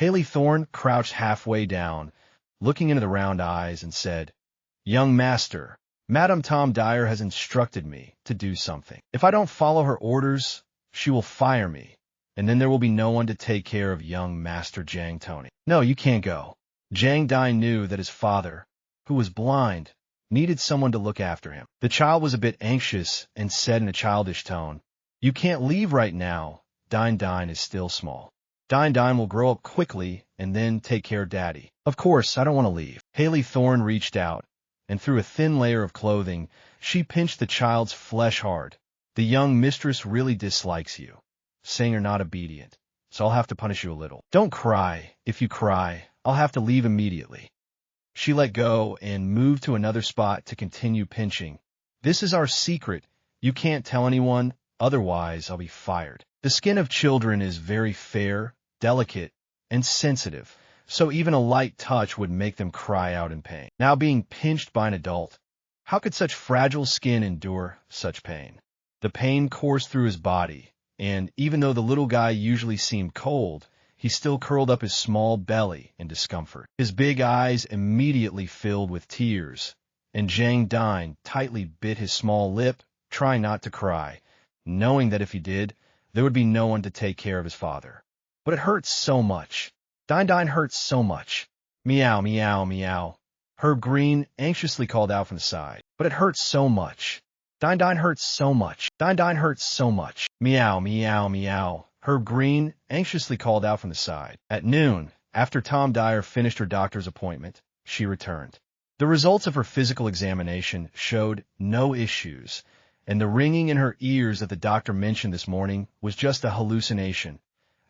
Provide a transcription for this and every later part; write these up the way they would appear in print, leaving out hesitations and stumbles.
Haley Thorne crouched halfway down, looking into the round eyes, and said, "Young master, Madam Tom Duyer has instructed me to do something. If I don't follow her orders, she will fire me, and then there will be no one to take care of young Master Jang Tony. No, you can't go." Jang Tony knew that his father, who was blind, needed someone to look after him. The child was a bit anxious and said in a childish tone, "You can't leave right now. Dine is still small. Dine will grow up quickly and then take care of Daddy." "Of course, I don't want to leave." Haley Thorne reached out, and through a thin layer of clothing, she pinched the child's flesh hard. "The young mistress really dislikes you, saying you're not obedient, so I'll have to punish you a little. Don't cry. If you cry, I'll have to leave immediately." She let go and moved to another spot to continue pinching. "This is our secret. You can't tell anyone, otherwise I'll be fired." The skin of children is very fair, delicate, and sensitive, so even a light touch would make them cry out in pain. Now being pinched by an adult, how could such fragile skin endure such pain? The pain coursed through his body, and even though the little guy usually seemed cold, he still curled up his small belly in discomfort. His big eyes immediately filled with tears, and Jang Tony tightly bit his small lip, trying not to cry, knowing that if he did, there would be no one to take care of his father. But it hurts so much. Dine hurts so much. "Meow, meow, meow," Herb Green anxiously called out from the side. "But it hurts so much. Dine hurts so much. Dine hurts so much." "Meow, meow, meow," Herb Green anxiously called out from the side. At noon, after Tom Duyer finished her doctor's appointment, she returned. The results of her physical examination showed no issues, and the ringing in her ears that the doctor mentioned this morning was just a hallucination.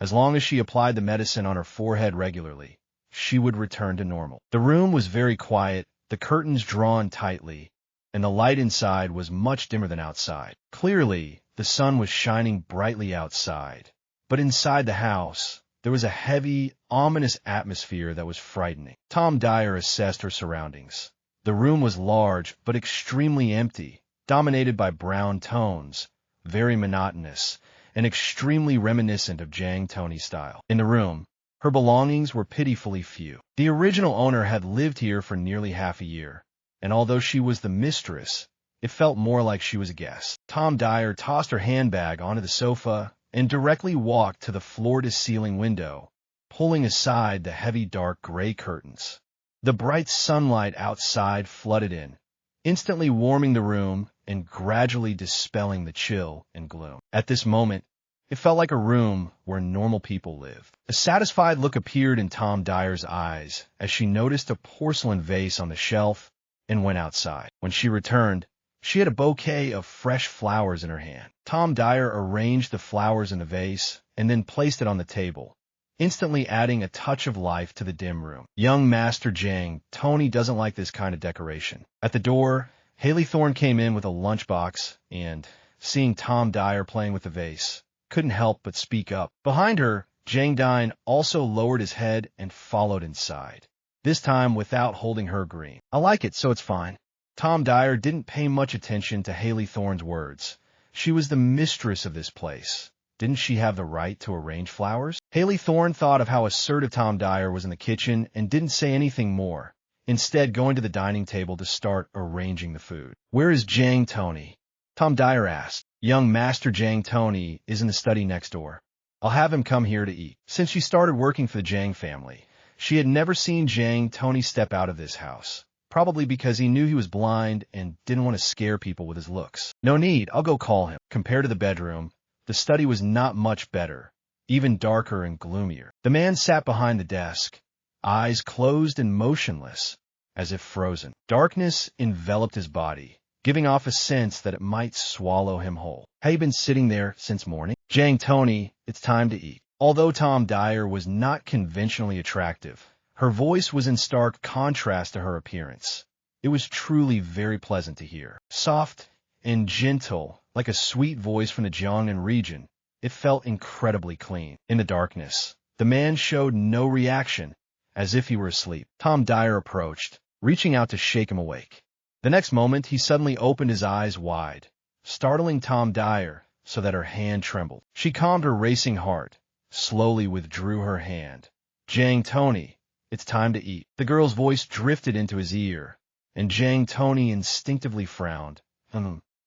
As long as she applied the medicine on her forehead regularly, she would return to normal. The room was very quiet, the curtains drawn tightly, and the light inside was much dimmer than outside. Clearly, the sun was shining brightly outside, but inside the house, there was a heavy, ominous atmosphere that was frightening. Tom Duyer assessed her surroundings. The room was large, but extremely empty, dominated by brown tones, very monotonous, and extremely reminiscent of Jang Tony's style. In the room, her belongings were pitifully few. The original owner had lived here for nearly half a year, and although she was the mistress, it felt more like she was a guest. Tom Duyer tossed her handbag onto the sofa and directly walked to the floor-to-ceiling window, pulling aside the heavy dark gray curtains. The bright sunlight outside flooded in, instantly warming the room and gradually dispelling the chill and gloom. At this moment, it felt like a room where normal people live. A satisfied look appeared in Tom Dyer's eyes as she noticed a porcelain vase on the shelf and went outside. When she returned, she had a bouquet of fresh flowers in her hand. Tom Duyer arranged the flowers in the vase and then placed it on the table, instantly adding a touch of life to the dim room. Young Master Jang Tony doesn't like this kind of decoration. At the door, Haley Thorne came in with a lunchbox and, seeing Tom Duyer playing with the vase, couldn't help but speak up. Behind her, Jang Tony also lowered his head and followed inside, this time without holding her green. "I like it, so it's fine." Tom Duyer didn't pay much attention to Haley Thorne's words. She was the mistress of this place. Didn't she have the right to arrange flowers? Haley Thorne thought of how assertive Tom Duyer was in the kitchen and didn't say anything more, instead going to the dining table to start arranging the food. "Where is Jang Tony?" Tom Duyer asked. "Young Master Jang Tony is in the study next door. I'll have him come here to eat." Since she started working for the Jang family, she had never seen Jang Tony step out of this house, probably because he knew he was blind and didn't want to scare people with his looks. "No need, I'll go call him." Compared to the bedroom, the study was not much better, even darker and gloomier. The man sat behind the desk, eyes closed and motionless, as if frozen. Darkness enveloped his body, giving off a sense that it might swallow him whole. "Have you been sitting there since morning?" "Jang Tony, it's time to eat." Although Tom Duyer was not conventionally attractive, her voice was in stark contrast to her appearance. It was truly very pleasant to hear. Soft and gentle, like a sweet voice from the Gyeongnan region, it felt incredibly clean. In the darkness, the man showed no reaction, as if he were asleep. Tom Duyer approached, reaching out to shake him awake. The next moment, he suddenly opened his eyes wide, startling Tom Duyer so that her hand trembled. She calmed her racing heart, slowly withdrew her hand, Jang Tony, it's time to eat. The girl's voice drifted into his ear, and Jang Tony instinctively frowned.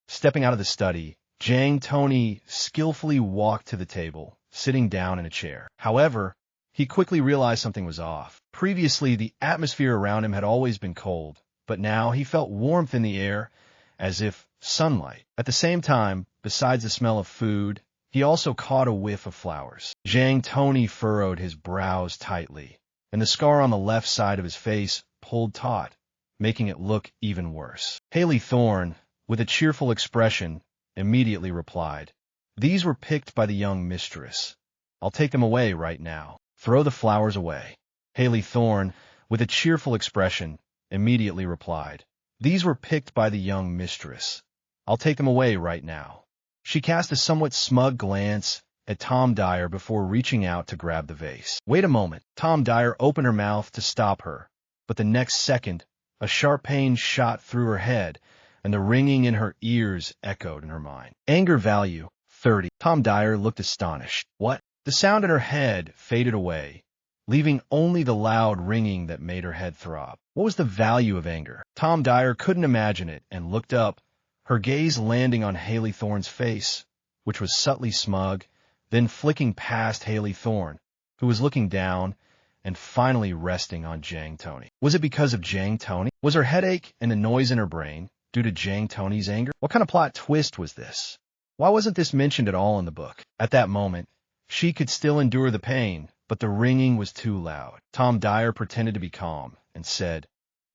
Stepping out of the study, Jang Tony skillfully walked to the table, sitting down in a chair. However, he quickly realized something was off. Previously, the atmosphere around him had always been cold, but now he felt warmth in the air, as if sunlight. At the same time, besides the smell of food, he also caught a whiff of flowers. Jang Tony furrowed his brows tightly, and the scar on the left side of his face pulled taut, making it look even worse. Haley Thorne, with a cheerful expression, immediately replied, "These were picked by the young mistress. I'll take them away right now. Throw the flowers away." Haley Thorne, with a cheerful expression, immediately replied, "These were picked by the young mistress. I'll take them away right now." She cast a somewhat smug glance at Tom Duyer before reaching out to grab the vase. "Wait a moment." Tom Duyer opened her mouth to stop her, but the next second, a sharp pain shot through her head, and the ringing in her ears echoed in her mind. Anger value, 30. Tom Duyer looked astonished. What? The sound in her head faded away, leaving only the loud ringing that made her head throb. What was the value of anger? Tom Duyer couldn't imagine it and looked up, her gaze landing on Haley Thorne's face, which was subtly smug, then flicking past Haley Thorne, who was looking down, and finally resting on Jang Tony. Was it because of Jang Tony? Was her headache and the noise in her brain due to Jang Tony's anger? What kind of plot twist was this? Why wasn't this mentioned at all in the book? At that moment, she could still endure the pain, but the ringing was too loud. Tom Duyer pretended to be calm and said,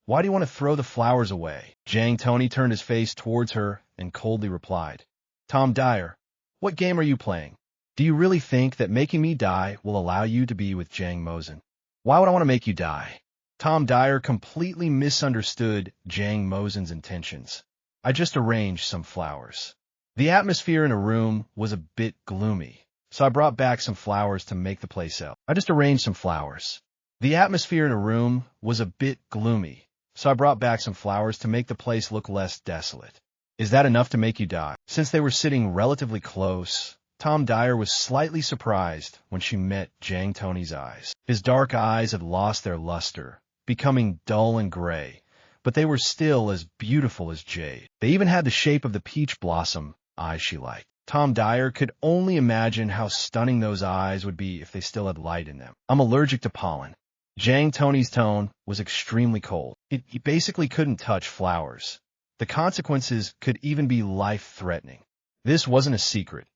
"Why do you want to throw the flowers away?" Jang Tony turned his face towards her and coldly replied, "Tom Duyer, what game are you playing? Do you really think that making me die will allow you to be with Jang Mosen? Why would I want to make you die?" Tom Duyer completely misunderstood Jang Mosen's intentions. "I just arranged some flowers. The atmosphere in a room was a bit gloomy, so I brought back some flowers to make the place out. I just arranged some flowers. The atmosphere in a room was a bit gloomy, so I brought back some flowers to make the place look less desolate. Is that enough to make you die?" Since they were sitting relatively close, Tom Duyer was slightly surprised when she met Jang Tony's eyes. His dark eyes had lost their luster, becoming dull and gray, but they were still as beautiful as jade. They even had the shape of the peach blossom eyes she liked. Tom Duyer could only imagine how stunning those eyes would be if they still had light in them. "I'm allergic to pollen." Jang Tony's tone was extremely cold. He basically couldn't touch flowers. The consequences could even be life-threatening. This wasn't a secret.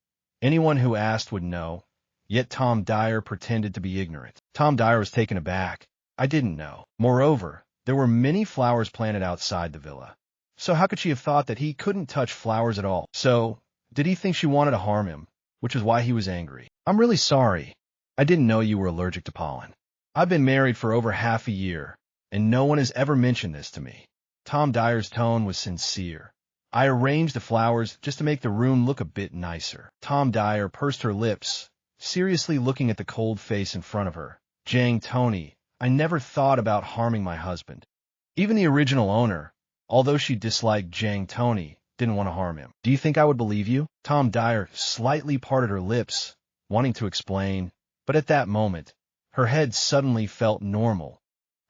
Anyone who asked would know, yet Tom Duyer pretended to be ignorant. Tom Duyer was taken aback. "I didn't know." Moreover, there were many flowers planted outside the villa. So how could she have thought that he couldn't touch flowers at all? So, did he think she wanted to harm him, which is why he was angry? "I'm really sorry. I didn't know you were allergic to pollen. I've been married for over half a year, and no one has ever mentioned this to me." Tom Dyer's tone was sincere. "I arranged the flowers just to make the room look a bit nicer." Tom Duyer pursed her lips, seriously looking at the cold face in front of her. "Jang Tony, I never thought about harming my husband. Even the original owner, although she disliked Jang Tony, didn't want to harm him. Do you think I would believe you?" Tom Duyer slightly parted her lips, wanting to explain, but at that moment, her head suddenly felt normal,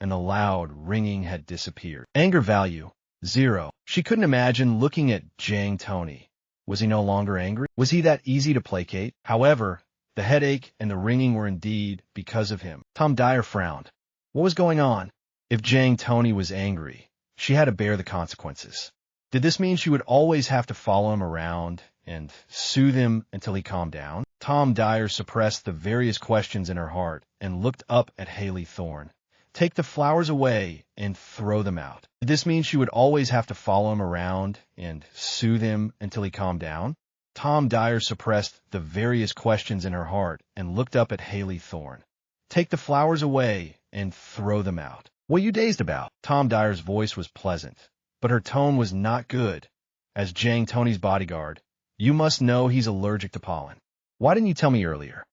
and the loud ringing had disappeared. Anger value, 0. She couldn't imagine looking at Jang Tony. Was he no longer angry? Was he that easy to placate? However, the headache and the ringing were indeed because of him. Tom Duyer frowned. What was going on? If Jang Tony was angry, she had to bear the consequences. Did this mean she would always have to follow him around and soothe him until he calmed down? Tom Duyer suppressed the various questions in her heart and looked up at Haley Thorne. "Take the flowers away and throw them out." Did this mean she would always have to follow him around and soothe him until he calmed down? Tom Duyer suppressed the various questions in her heart and looked up at Haley Thorne. "Take the flowers away and throw them out." "What are you dazed about?" Tom Dyer's voice was pleasant, but her tone was not good. "As Jang Tony's bodyguard, you must know he's allergic to pollen. Why didn't you tell me earlier?"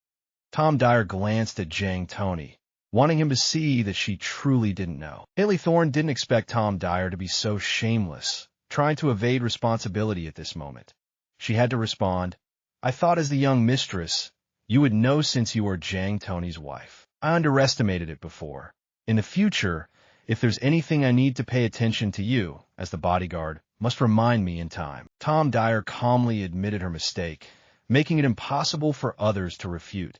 Tom Duyer glanced at Jang Tony, wanting him to see that she truly didn't know. Haley Thorne didn't expect Tom Duyer to be so shameless, trying to evade responsibility at this moment. She had to respond, "I thought as the young mistress, you would know since you are Jang Tony's wife." I underestimated it before. In the future, if there's anything I need to pay attention to, you, as the bodyguard, must remind me in time. Tom Duyer calmly admitted her mistake, making it impossible for others to refute.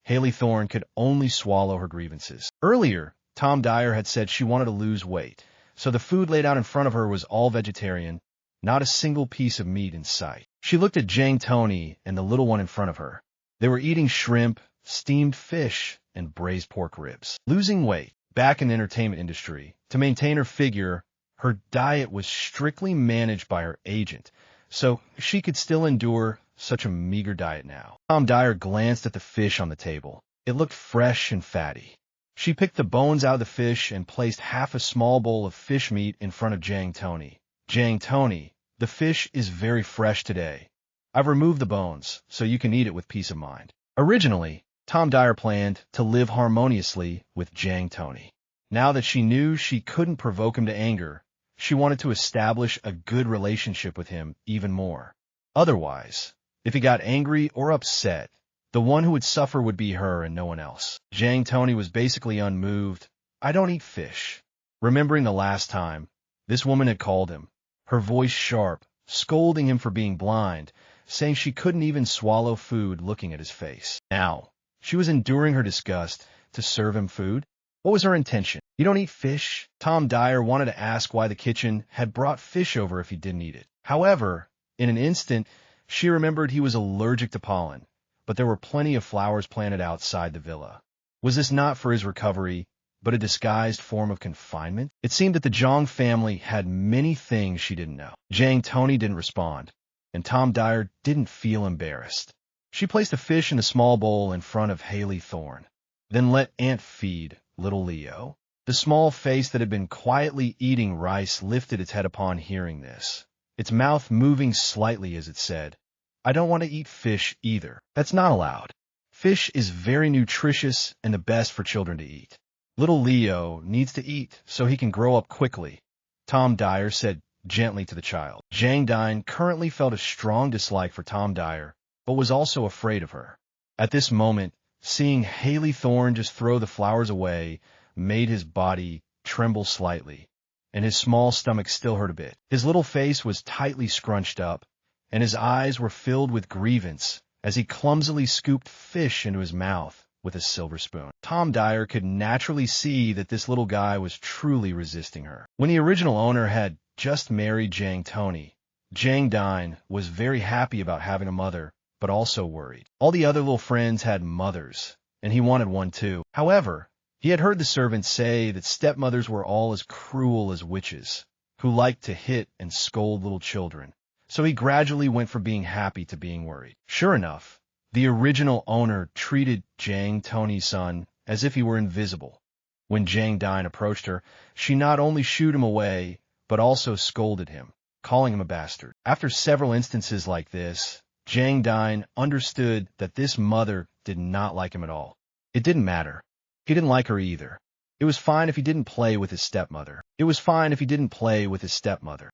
Haley Thorne could only swallow her grievances. Earlier, Tom Duyer had said she wanted to lose weight, so the food laid out in front of her was all vegetarian, not a single piece of meat in sight. She looked at Jang Tony and the little one in front of her. They were eating shrimp, steamed fish, and braised pork ribs. Losing weight, back in the entertainment industry, to maintain her figure, her diet was strictly managed by her agent, so she could still endure such a meager diet now. Tom Duyer glanced at the fish on the table. It looked fresh and fatty. She picked the bones out of the fish and placed half a small bowl of fish meat in front of Jang Tony. Jang Tony, the fish is very fresh today. I've removed the bones, so you can eat it with peace of mind. Originally, Tom Duyer planned to live harmoniously with Jang Tony. Now that she knew she couldn't provoke him to anger, she wanted to establish a good relationship with him even more. Otherwise, if he got angry or upset, the one who would suffer would be her and no one else. Jang Tony was basically unmoved. I don't eat fish. Remembering the last time, this woman had called him, her voice sharp, scolding him for being blind, saying she couldn't even swallow food looking at his face. Now, she was enduring her disgust to serve him food. What was her intention? You don't eat fish? Tom Duyer wanted to ask why the kitchen had brought fish over if he didn't eat it. However, in an instant, she remembered he was allergic to pollen, but there were plenty of flowers planted outside the villa. Was this not for his recovery, but a disguised form of confinement? It seemed that the Jang family had many things she didn't know. Jang Tony didn't respond, and Tom Duyer didn't feel embarrassed. She placed the fish in a small bowl in front of Haley Thorne, then let Aunt feed little Leo. The small face that had been quietly eating rice lifted its head upon hearing this, its mouth moving slightly as it said, I don't want to eat fish either. That's not allowed. Fish is very nutritious and the best for children to eat. Little Leo needs to eat so he can grow up quickly, Tom Duyer said gently to the child. Jang Tony currently felt a strong dislike for Tom Duyer, but was also afraid of her. At this moment, seeing Haley Thorne just throw the flowers away made his body tremble slightly, and his small stomach still hurt a bit. His little face was tightly scrunched up, and his eyes were filled with grievance as he clumsily scooped fish into his mouth with a silver spoon. Tom Duyer could naturally see that this little guy was truly resisting her. When the original owner had just married Jang Tony, Jang Tony was very happy about having a mother, but also worried. All the other little friends had mothers, and he wanted one too. However, he had heard the servants say that stepmothers were all as cruel as witches, who liked to hit and scold little children. So he gradually went from being happy to being worried. Sure enough, the original owner treated Jang Tony's son as if he were invisible. When Jang Tony approached her, she not only shooed him away, but also scolded him, calling him a bastard. After several instances like this, Jang Tony understood that this mother did not like him at all. It didn't matter. He didn't like her either. It was fine if he didn't play with his stepmother.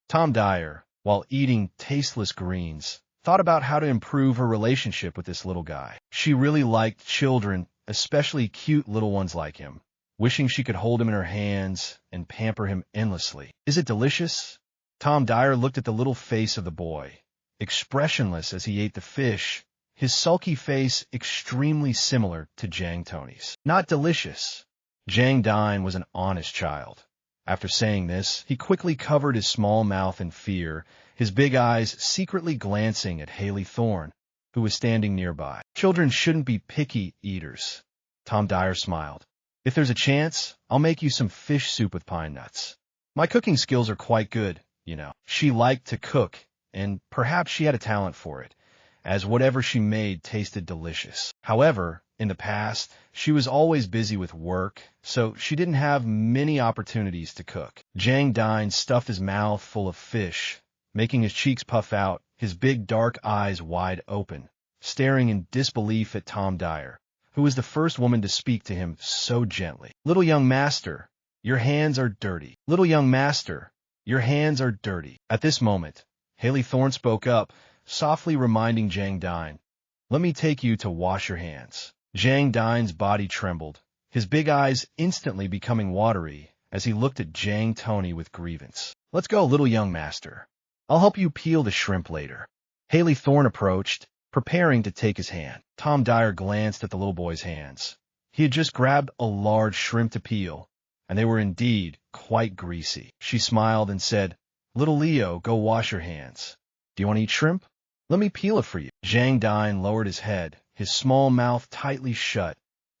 Tom Duyer, while eating tasteless greens, thought about how to improve her relationship with this little guy. She really liked children, especially cute little ones like him, wishing she could hold him in her hands and pamper him endlessly. Is it delicious? Tom Duyer looked at the little face of the boy, expressionless as he ate the fish, his sulky face extremely similar to Jang Tony's. Not delicious. Jang Tony was an honest child. After saying this, he quickly covered his small mouth in fear, his big eyes secretly glancing at Haley Thorne, who was standing nearby. Children shouldn't be picky eaters. Tom Duyer smiled. If there's a chance, I'll make you some fish soup with pine nuts. My cooking skills are quite good, you know. She liked to cook, and perhaps she had a talent for it, as whatever she made tasted delicious. However, in the past, she was always busy with work, so she didn't have many opportunities to cook. Jang Tony stuffed his mouth full of fish, making his cheeks puff out, his big dark eyes wide open, staring in disbelief at Tom Duyer, who was the first woman to speak to him so gently. Little young master, your hands are dirty. Little young master, your hands are dirty. At this moment, Haley Thorne spoke up, softly reminding Jang Tony, let me take you to wash your hands. Jang Tony's body trembled, his big eyes instantly becoming watery as he looked at Jang Tony with grievance. "Let's go, little young master. I'll help you peel the shrimp later." Haley Thorne approached, preparing to take his hand. Tom Duyer glanced at the little boy's hands. He had just grabbed a large shrimp to peel, and they were indeed quite greasy. She smiled and said, "Little Leo, go wash your hands. Do you want to eat shrimp? Let me peel it for you." Jang Dine lowered his head, his small mouth tightly shut,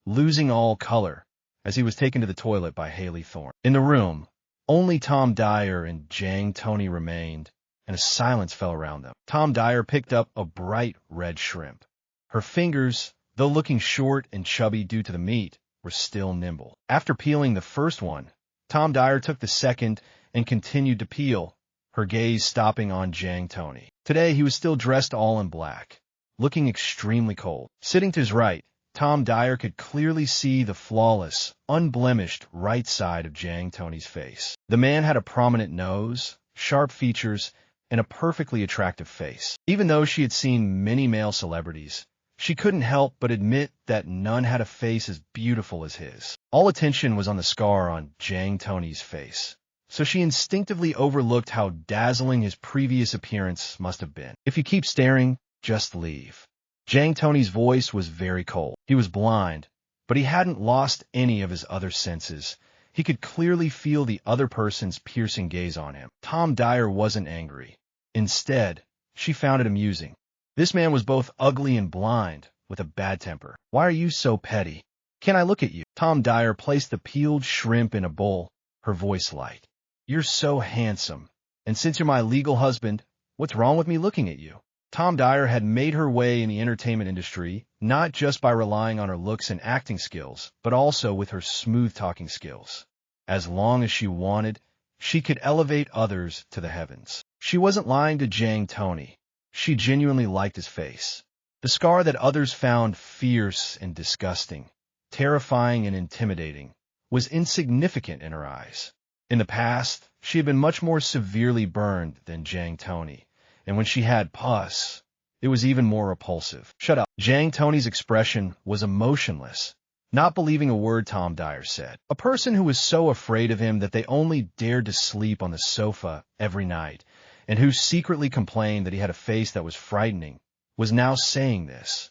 losing all color, as he was taken to the toilet by Haley Thorne. In the room, only Tom Duyer and Jang Tony remained, and a silence fell around them. Tom Duyer picked up a bright red shrimp. Her fingers, though looking short and chubby due to the meat, were still nimble. After peeling the first one, Tom Duyer took the second and continued to peel, her gaze stopping on Jang Tony. Today he was still dressed all in black, looking extremely cold. Sitting to his right, Tom Duyer could clearly see the flawless, unblemished right side of Jang Tony's face. The man had a prominent nose, sharp features, and a perfectly attractive face. Even though she had seen many male celebrities, she couldn't help but admit that none had a face as beautiful as his. All attention was on the scar on Jang Tony's face, so she instinctively overlooked how dazzling his previous appearance must have been. "If you keep staring, just leave." Jang Tony's voice was very cold. He was blind, but he hadn't lost any of his other senses. He could clearly feel the other person's piercing gaze on him. Tom Duyer wasn't angry. Instead, she found it amusing. This man was both ugly and blind, with a bad temper. "Why are you so petty? Can I look at you?" Tom Duyer placed the peeled shrimp in a bowl, her voice light. "You're so handsome, and since you're my legal husband, what's wrong with me looking at you?" Tom Duyer had made her way in the entertainment industry, not just by relying on her looks and acting skills, but also with her smooth-talking skills. As long as she wanted, she could elevate others to the heavens. She wasn't lying to Jang Tony. She genuinely liked his face. The scar that others found fierce and disgusting, terrifying and intimidating, was insignificant in her eyes. In the past, she had been much more severely burned than Jang Tony, and when she had pus, it was even more repulsive. "Shut up." Jang Tony's expression was emotionless, not believing a word Tom Duyer said. A person who was so afraid of him that they only dared to sleep on the sofa every night, and who secretly complained that he had a face that was frightening, was now saying this.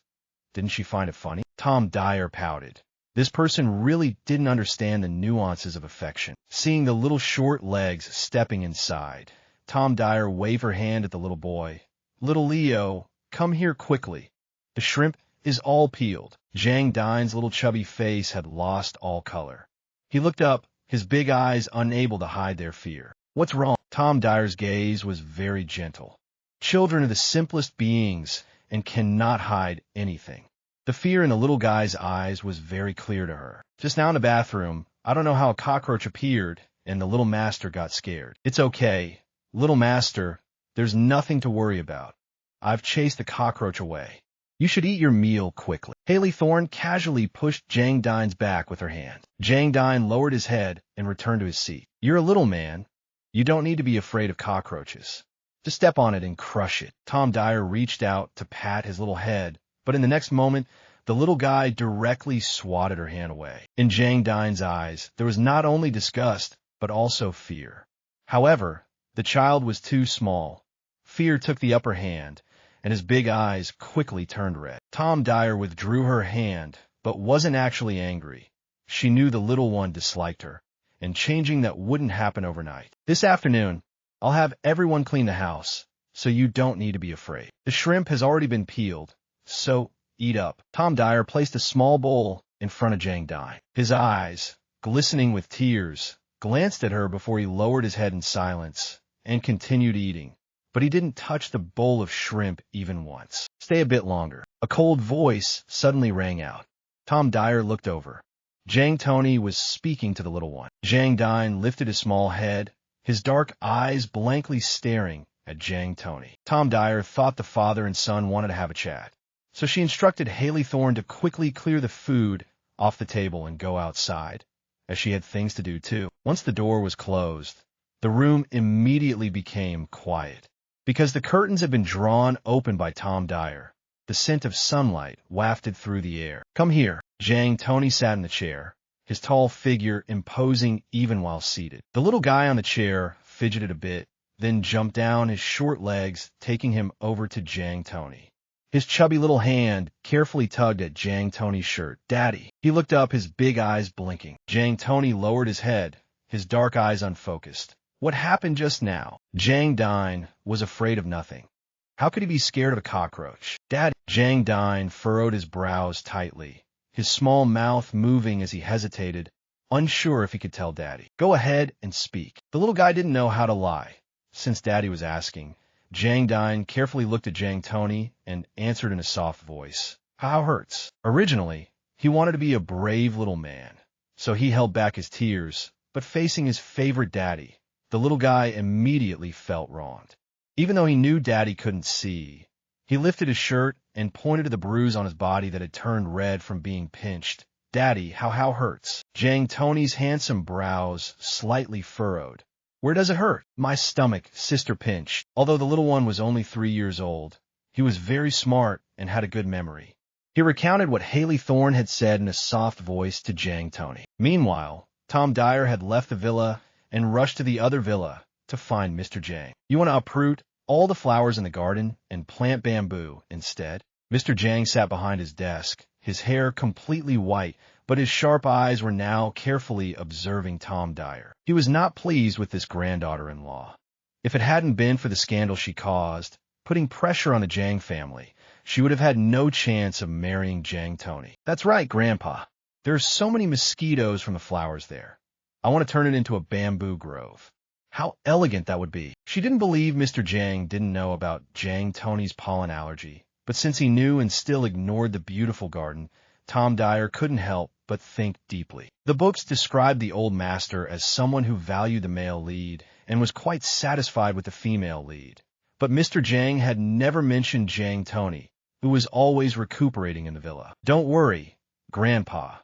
Didn't she find it funny? Tom Duyer pouted. This person really didn't understand the nuances of affection. Seeing the little short legs stepping inside, Tom Duyer waved her hand at the little boy. "Little Leo, come here quickly. The shrimp is all peeled." Jang Dine's little chubby face had lost all color. He looked up, his big eyes unable to hide their fear. "What's wrong?" Tom Dyer's gaze was very gentle. Children are the simplest beings and cannot hide anything. The fear in the little guy's eyes was very clear to her. "Just now in the bathroom, I don't know how a cockroach appeared, and the little master got scared." "It's okay. Little master, there's nothing to worry about. I've chased the cockroach away. You should eat your meal quickly." Haley Thorne casually pushed Jang Dine's back with her hand. Jang Dine lowered his head and returned to his seat. "You're a little man. You don't need to be afraid of cockroaches. Just step on it and crush it." Tom Duyer reached out to pat his little head, but in the next moment, the little guy directly swatted her hand away. In Jang Dine's eyes, there was not only disgust, but also fear. However, the child was too small. Fear took the upper hand, and his big eyes quickly turned red. Tom Duyer withdrew her hand, but wasn't actually angry. She knew the little one disliked her, and changing that wouldn't happen overnight. "This afternoon, I'll have everyone clean the house, so you don't need to be afraid. The shrimp has already been peeled, so eat up." Tom Duyer placed a small bowl in front of Jang Dine. His eyes, glistening with tears, glanced at her before he lowered his head in silence and continued eating. But he didn't touch the bowl of shrimp even once. "Stay a bit longer." A cold voice suddenly rang out. Tom Duyer looked over. Jang Tony was speaking to the little one. Jang Dine lifted his small head, his dark eyes blankly staring at Jang Tony. Tom Duyer thought the father and son wanted to have a chat, so she instructed Haley Thorne to quickly clear the food off the table and go outside, as she had things to do too. Once the door was closed, the room immediately became quiet. Because the curtains had been drawn open by Tom Duyer, the scent of sunlight wafted through the air. "Come here." Jang Tony sat in the chair, his tall figure imposing even while seated. The little guy on the chair fidgeted a bit, then jumped down his short legs, taking him over to Jang Tony. His chubby little hand carefully tugged at Jang Tony's shirt. "Daddy." He looked up, his big eyes blinking. Jang Tony lowered his head, his dark eyes unfocused. What happened just now? Jang Dine was afraid of nothing. How could he be scared of a cockroach? "Daddy." Jang Dine furrowed his brows tightly, his small mouth moving as he hesitated, unsure if he could tell Daddy. "Go ahead and speak." The little guy didn't know how to lie. Since Daddy was asking, Jang Dine carefully looked at Jang Tony and answered in a soft voice. "How hurts?" Originally, he wanted to be a brave little man, so he held back his tears, but facing his favorite Daddy, the little guy immediately felt wronged. Even though he knew Daddy couldn't see, he lifted his shirt and pointed to the bruise on his body that had turned red from being pinched. "Daddy, how hurts?" Jang Tony's handsome brows slightly furrowed. "Where does it hurt?" "My stomach," sister pinched. Although the little one was only 3 years old, he was very smart and had a good memory. He recounted what Haley Thorne had said in a soft voice to Jang Tony. Meanwhile, Tom Duyer had left the villa and rushed to the other villa to find Mr. Jang. "You want to uproot all the flowers in the garden and plant bamboo instead?" Mr. Jang sat behind his desk, his hair completely white, but his sharp eyes were now carefully observing Tom Duyer. He was not pleased with this granddaughter-in-law. If it hadn't been for the scandal she caused, putting pressure on the Jang family, she would have had no chance of marrying Jang Tony. "That's right, Grandpa. There are so many mosquitoes from the flowers there. I want to turn it into a bamboo grove. How elegant that would be." She didn't believe Mr. Jang didn't know about Jang Tony's pollen allergy, but since he knew and still ignored the beautiful garden, Tom Duyer couldn't help but think deeply. The books described the old master as someone who valued the male lead and was quite satisfied with the female lead. But Mr. Jang had never mentioned Jang Tony, who was always recuperating in the villa. "Don't worry, Grandpa.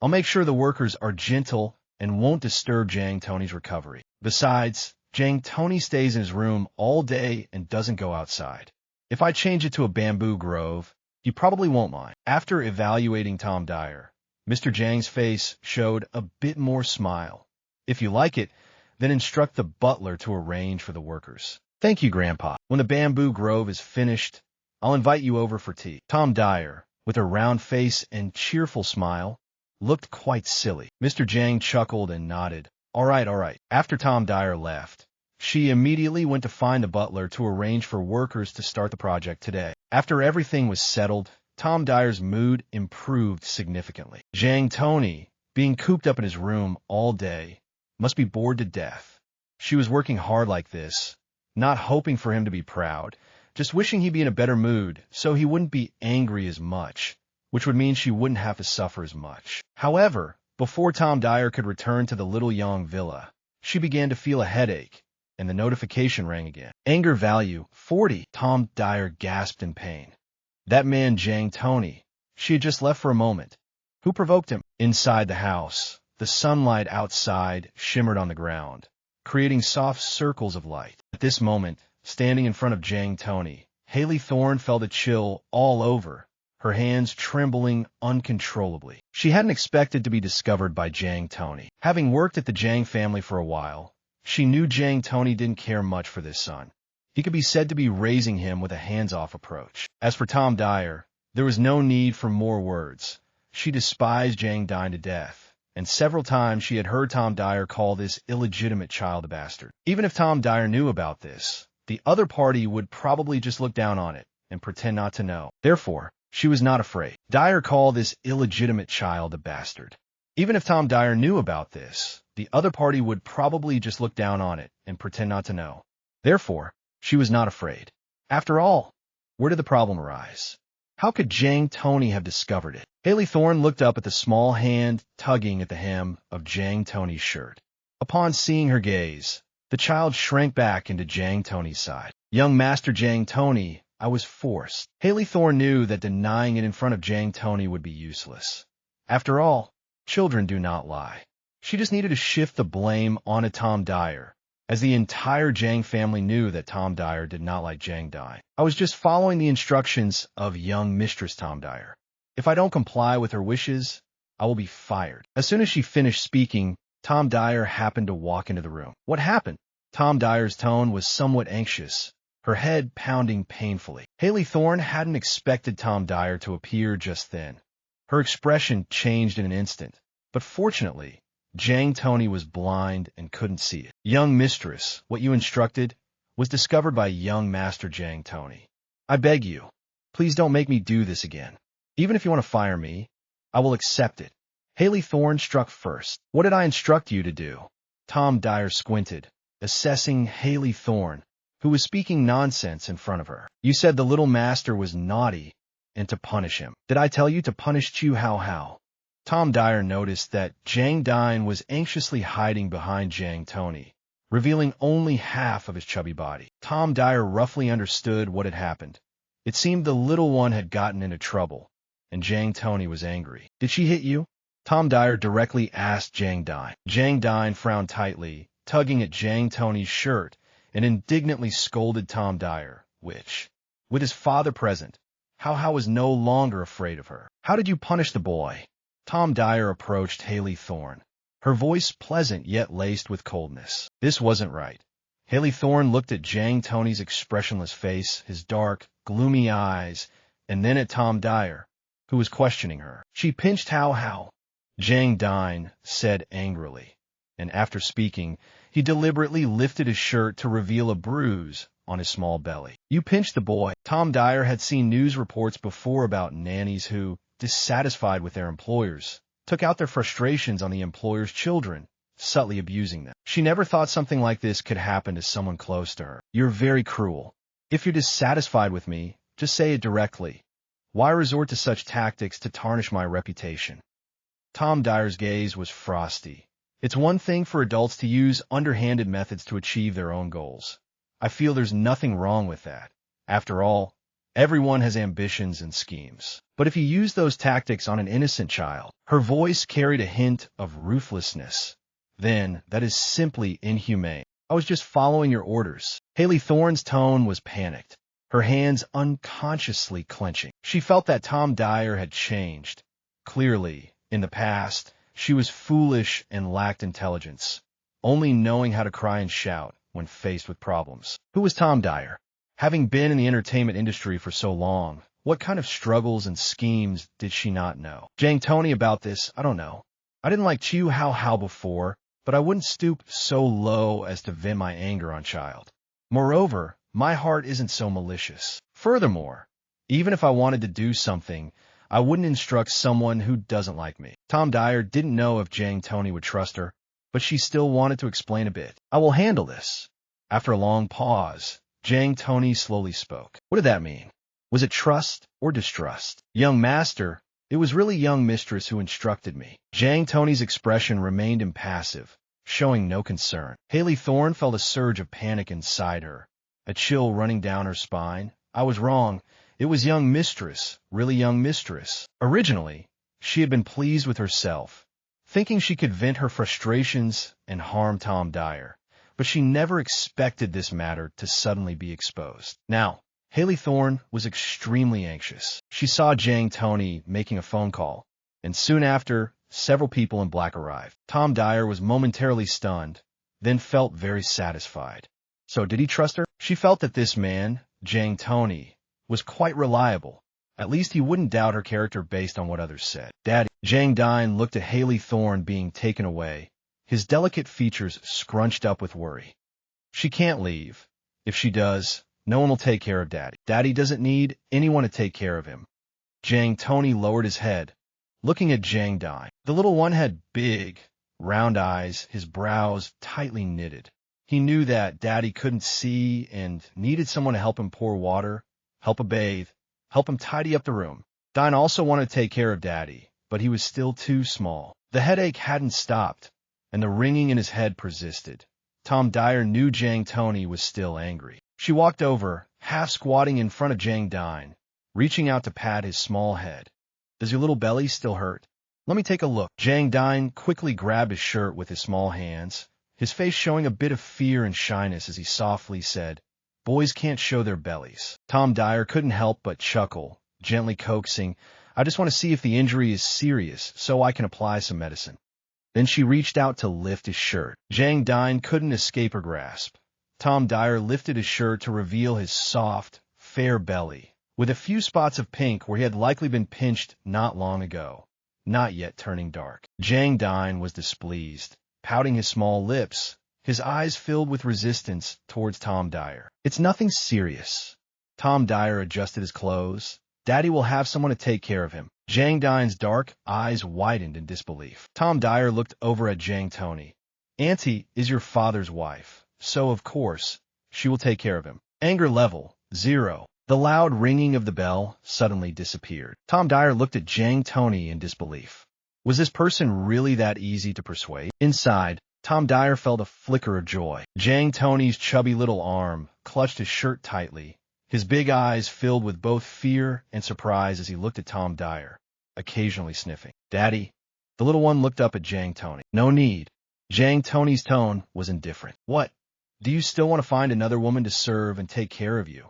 I'll make sure the workers are gentle and won't disturb Jang Tony's recovery. Besides, Jang Tony stays in his room all day and doesn't go outside. If I change it to a bamboo grove, you probably won't mind." After evaluating Tom Duyer, Mr. Jang's face showed a bit more smile. "If you like it, then instruct the butler to arrange for the workers." "Thank you, Grandpa. When the bamboo grove is finished, I'll invite you over for tea." Tom Duyer, with a round face and cheerful smile, looked quite silly. Mr. Jang chuckled and nodded. All right." After Tom Duyer left, she immediately went to find the butler to arrange for workers to start the project today. After everything was settled, Tom Duyer's mood improved significantly. Jang Tony, being cooped up in his room all day, must be bored to death. She was working hard like this, not hoping for him to be proud, just wishing he'd be in a better mood so he wouldn't be angry as much, which would mean she wouldn't have to suffer as much. However, before Tom Duyer could return to the Little Yang villa, she began to feel a headache, and the notification rang again. Anger value, 40. Tom Duyer gasped in pain. That man Jang Tony, she had just left for a moment. Who provoked him? Inside the house, the sunlight outside shimmered on the ground, creating soft circles of light. At this moment, standing in front of Jang Tony, Haley Thorne felt a chill all over, her hands trembling uncontrollably. She hadn't expected to be discovered by Jang Tony. Having worked at the Jang family for a while, she knew Jang Tony didn't care much for this son. He could be said to be raising him with a hands-off approach. As for Tom Duyer, there was no need for more words. She despised Jang Dine to death, and several times she had heard Tom Duyer call this illegitimate child a bastard. Even if Tom Duyer knew about this, the other party would probably just look down on it and pretend not to know. Therefore, she was not afraid. Duyer called this illegitimate child a bastard. Even if Tom Duyer knew about this, the other party would probably just look down on it and pretend not to know. Therefore, she was not afraid. After all, where did the problem arise? How could Jang Tony have discovered it? Haley Thorne looked up at the small hand tugging at the hem of Jang Tony's shirt. Upon seeing her gaze, the child shrank back into Jang Tony's side. "Young Master Jang Tony, I was forced." Haley Thorne knew that denying it in front of Jang Tony would be useless. After all, children do not lie. She just needed to shift the blame onto Tom Duyer, as the entire Jang family knew that Tom Duyer did not like Jang Dine. "I was just following the instructions of young Mistress Tom Duyer. If I don't comply with her wishes, I will be fired. As soon as she finished speaking, Tom Duyer happened to walk into the room. What happened? Tom Dyer's tone was somewhat anxious, her head pounding painfully. Haley Thorne hadn't expected Tom Duyer to appear just then. Her expression changed in an instant, but fortunately, Jang Tony was blind and couldn't see it. Young mistress, what you instructed was discovered by young master Jang Tony. I beg you, please don't make me do this again. Even if you want to fire me, I will accept it. Haley Thorne struck first. What did I instruct you to do? Tom Duyer squinted, assessing Haley Thorne, who was speaking nonsense in front of her. You said the little master was naughty and to punish him. Did I tell you to punish Chu Hao Hao? Tom Duyer noticed that Jang Dine was anxiously hiding behind Jang Tony, revealing only half of his chubby body. Tom Duyer roughly understood what had happened. It seemed the little one had gotten into trouble, and Jang Tony was angry. Did she hit you? Tom Duyer directly asked Jang Dine. Jang Dine frowned tightly, tugging at Jang Tony's shirt, and indignantly scolded Tom Duyer, which, with his father present, Hao Hao was no longer afraid of her. How did you punish the boy? Tom Duyer approached Haley Thorne, her voice pleasant yet laced with coldness. This wasn't right. Haley Thorne looked at Jang Tony's expressionless face, his dark, gloomy eyes, and then at Tom Duyer, who was questioning her. She pinched Hao Hao, Jang Dine said angrily, and after speaking, he deliberately lifted his shirt to reveal a bruise on his small belly. You pinched the boy. Tom Duyer had seen news reports before about nannies who, dissatisfied with their employers, took out their frustrations on the employer's children, subtly abusing them. She never thought something like this could happen to someone close to her. You're very cruel. If you're dissatisfied with me, just say it directly. Why resort to such tactics to tarnish my reputation? Tom Dyer's gaze was frosty. It's one thing for adults to use underhanded methods to achieve their own goals. I feel there's nothing wrong with that. After all, everyone has ambitions and schemes. But if you use those tactics on an innocent child, her voice carried a hint of ruthlessness, then that is simply inhumane. I was just following your orders. Haley Thorne's tone was panicked, her hands unconsciously clenching. She felt that Tom Duyer had changed. Clearly, in the past, she was foolish and lacked intelligence, only knowing how to cry and shout when faced with problems. Who was Tom Duyer? Having been in the entertainment industry for so long, what kind of struggles and schemes did she not know? Jang Tony about this, I don't know. I didn't like Chu Hao Hao before, but I wouldn't stoop so low as to vent my anger on child. Moreover, my heart isn't so malicious. Furthermore, even if I wanted to do something, I wouldn't instruct someone who doesn't like me. Tom Duyer didn't know if Jang Tony would trust her, but she still wanted to explain a bit. I will handle this. After a long pause, Jang Tony slowly spoke. What did that mean? Was it trust or distrust? Young master, it was really young mistress who instructed me. Jang Tony's expression remained impassive, showing no concern. Haley Thorne felt a surge of panic inside her, a chill running down her spine. I was wrong. It was young mistress, really young mistress. Originally, she had been pleased with herself, thinking she could vent her frustrations and harm Tom Duyer, but she never expected this matter to suddenly be exposed. Now, Haley Thorne was extremely anxious. She saw Jang Tony making a phone call, and soon after, several people in black arrived. Tom Duyer was momentarily stunned, then felt very satisfied. So did he trust her? She felt that this man, Jang Tony, was quite reliable. At least he wouldn't doubt her character based on what others said. Daddy. Jang Dine looked at Haley Thorne being taken away, his delicate features scrunched up with worry. She can't leave. If she does, no one will take care of Daddy. Daddy doesn't need anyone to take care of him. Jang Tony lowered his head, looking at Jang Dine. The little one had big, round eyes, his brows tightly knitted. He knew that Daddy couldn't see and needed someone to help him pour water, help him bathe, help him tidy up the room. Dine also wanted to take care of Daddy, but he was still too small. The headache hadn't stopped, and the ringing in his head persisted. Tom Duyer knew Jang Tony was still angry. She walked over, half squatting in front of Jang Dine, reaching out to pat his small head. Does your little belly still hurt? Let me take a look. Jang Dine quickly grabbed his shirt with his small hands, his face showing a bit of fear and shyness as he softly said, Boys can't show their bellies. Tom Duyer couldn't help but chuckle, gently coaxing, I just want to see if the injury is serious so I can apply some medicine. Then she reached out to lift his shirt. Jang Tony couldn't escape her grasp. Tom Duyer lifted his shirt to reveal his soft, fair belly, with a few spots of pink where he had likely been pinched not long ago, not yet turning dark. Jang Tony was displeased, pouting his small lips, his eyes filled with resistance towards Tom Duyer. It's nothing serious. Tom Duyer adjusted his clothes. Daddy will have someone to take care of him. Jang Tony's dark eyes widened in disbelief. Tom Duyer looked over at Jang Tony. Auntie is your father's wife, so of course, she will take care of him. Anger level, 0. The loud ringing of the bell suddenly disappeared. Tom Duyer looked at Jang Tony in disbelief. Was this person really that easy to persuade? Inside, Tom Duyer felt a flicker of joy. Jang Tony's chubby little arm clutched his shirt tightly, his big eyes filled with both fear and surprise as he looked at Tom Duyer, occasionally sniffing. Daddy. The little one looked up at Jang Tony. No need. Jang Tony's tone was indifferent. What? Do you still want to find another woman to serve and take care of you?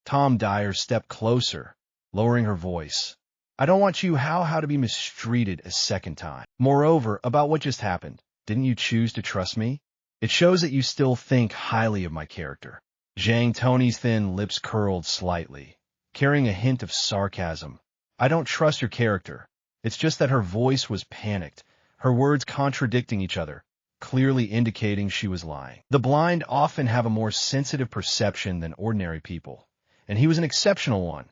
Tom Duyer stepped closer, lowering her voice. I don't want you how to be mistreated a second time. Moreover, about what just happened, didn't you choose to trust me? It shows that you still think highly of my character. Jang Tony's thin lips curled slightly, carrying a hint of sarcasm. I don't trust your character. It's just that her voice was panicked, her words contradicting each other, clearly indicating she was lying. The blind often have a more sensitive perception than ordinary people, and he was an exceptional one,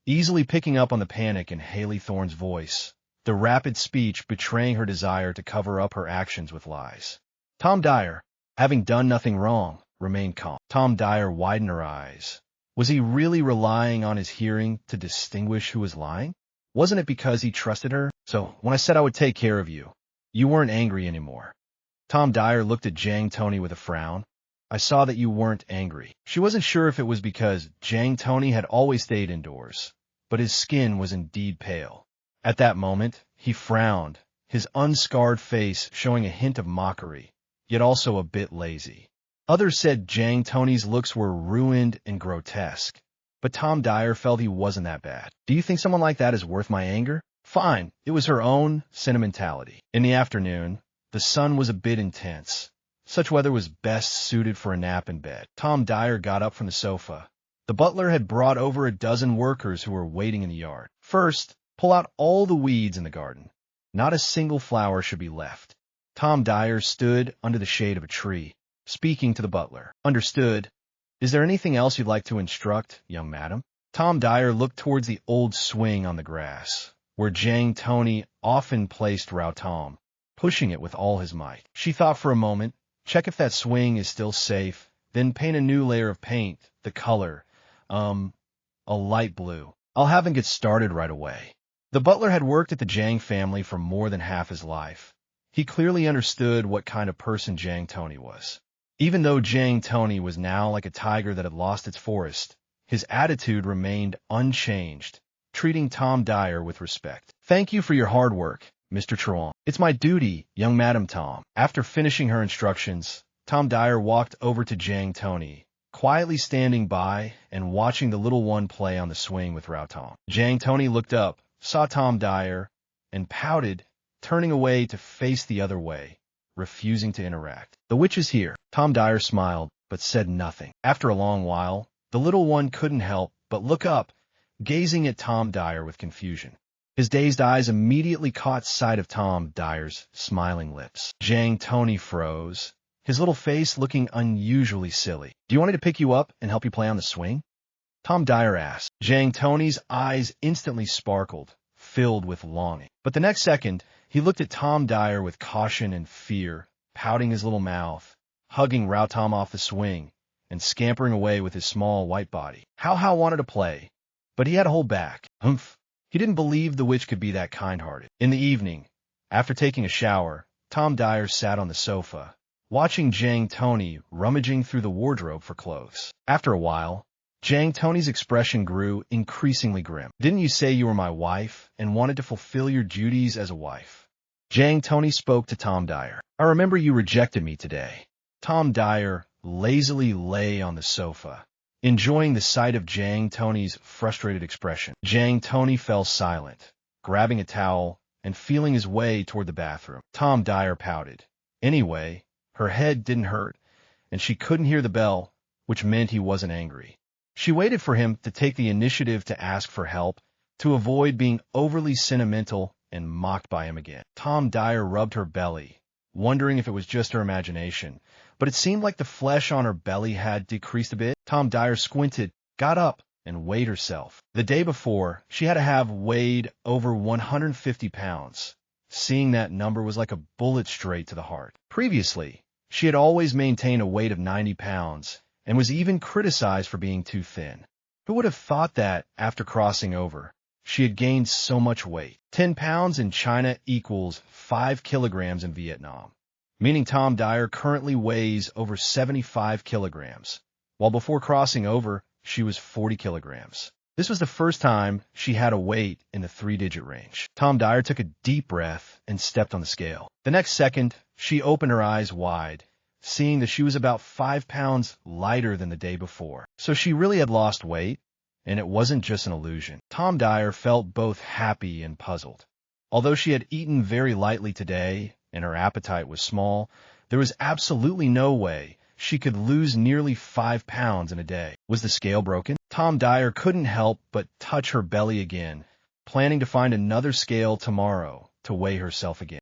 easily picking up on the panic in Haley Thorne's voice, the rapid speech betraying her desire to cover up her actions with lies. Tom Duyer, having done nothing wrong, remained calm. Tom Duyer widened her eyes. Was he really relying on his hearing to distinguish who was lying? Wasn't it because he trusted her? So, when I said I would take care of you, you weren't angry anymore. Tom Duyer looked at Jang Tony with a frown. I saw that you weren't angry. She wasn't sure if it was because Jang Tony had always stayed indoors, but his skin was indeed pale. At that moment, he frowned, his unscarred face showing a hint of mockery, yet also a bit lazy. Others said Jang Tony's looks were ruined and grotesque, but Tom Duyer felt he wasn't that bad. Do you think someone like that is worth my anger? Fine, it was her own sentimentality. In the afternoon, the sun was a bit intense. Such weather was best suited for a nap in bed. Tom Duyer got up from the sofa. The butler had brought over a dozen workers who were waiting in the yard. First, pull out all the weeds in the garden. Not a single flower should be left. Tom Duyer stood under the shade of a tree, speaking to the butler. Understood. Is there anything else you'd like to instruct, young madam? Tom Duyer looked towards the old swing on the grass, where Jang Tony often placed Tom, pushing it with all his might. She thought for a moment, check if that swing is still safe, then paint a new layer of paint, the color, a light blue. I'll have him get started right away. The butler had worked at the Jang family for more than half his life. He clearly understood what kind of person Jang Tony was. Even though Jang Tony was now like a tiger that had lost its forest, his attitude remained unchanged, treating Tom Duyer with respect. Thank you for your hard work, Mr. Truong. It's my duty, young Madam Tom. After finishing her instructions, Tom Duyer walked over to Jang Tony, quietly standing by and watching the little one play on the swing with Tom. Jang Tony looked up, saw Tom Duyer, and pouted, turning away to face the other way, refusing to interact. The witch is here. Tom Duyer smiled, but said nothing. After a long while, the little one couldn't help but look up, gazing at Tom Duyer with confusion. His dazed eyes immediately caught sight of Tom Dyer's smiling lips. Jang Tony froze, his little face looking unusually silly. Do you want me to pick you up and help you play on the swing? Tom Duyer asked. Jang Tony's eyes instantly sparkled, filled with longing. But the next second, he looked at Tom Duyer with caution and fear, pouting his little mouth, hugging Tom off the swing, and scampering away with his small white body. How wanted to play, but he had to hold back. Humph. He didn't believe the witch could be that kind-hearted. In the evening, after taking a shower, Tom Duyer sat on the sofa, watching Jang Tony rummaging through the wardrobe for clothes. After a while, Jang Tony's expression grew increasingly grim. Didn't you say you were my wife and wanted to fulfill your duties as a wife? Jang Tony spoke to Tom Duyer. I remember you rejected me today. Tom Duyer lazily lay on the sofa, enjoying the sight of Jang Tony's frustrated expression. Jang Tony fell silent, grabbing a towel and feeling his way toward the bathroom. Tom Duyer pouted. Anyway, her head didn't hurt, and she couldn't hear the bell, which meant he wasn't angry. She waited for him to take the initiative to ask for help, to avoid being overly sentimental and mocked by him again. Tom Duyer rubbed her belly, wondering if it was just her imagination, but it seemed like the flesh on her belly had decreased a bit. Tom Duyer squinted, got up, and weighed herself. The day before, she had to have weighed over 150 pounds. Seeing that number was like a bullet straight to the heart. Previously, she had always maintained a weight of 90 pounds and was even criticized for being too thin. Who would have thought that, after crossing over, she had gained so much weight? 10 pounds in China equals 5 kilograms in Vietnam, meaning Tom Duyer currently weighs over 75 kilograms, while before crossing over, she was 40 kilograms. This was the first time she had a weight in the 3-digit range. Tom Duyer took a deep breath and stepped on the scale. The next second, she opened her eyes wide, seeing that she was about 5 pounds lighter than the day before. So she really had lost weight, and it wasn't just an illusion. Tom Duyer felt both happy and puzzled. Although she had eaten very lightly today and her appetite was small, there was absolutely no way she could lose nearly 5 pounds in a day. Was the scale broken? Tom Duyer couldn't help but touch her belly again, planning to find another scale tomorrow to weigh herself again.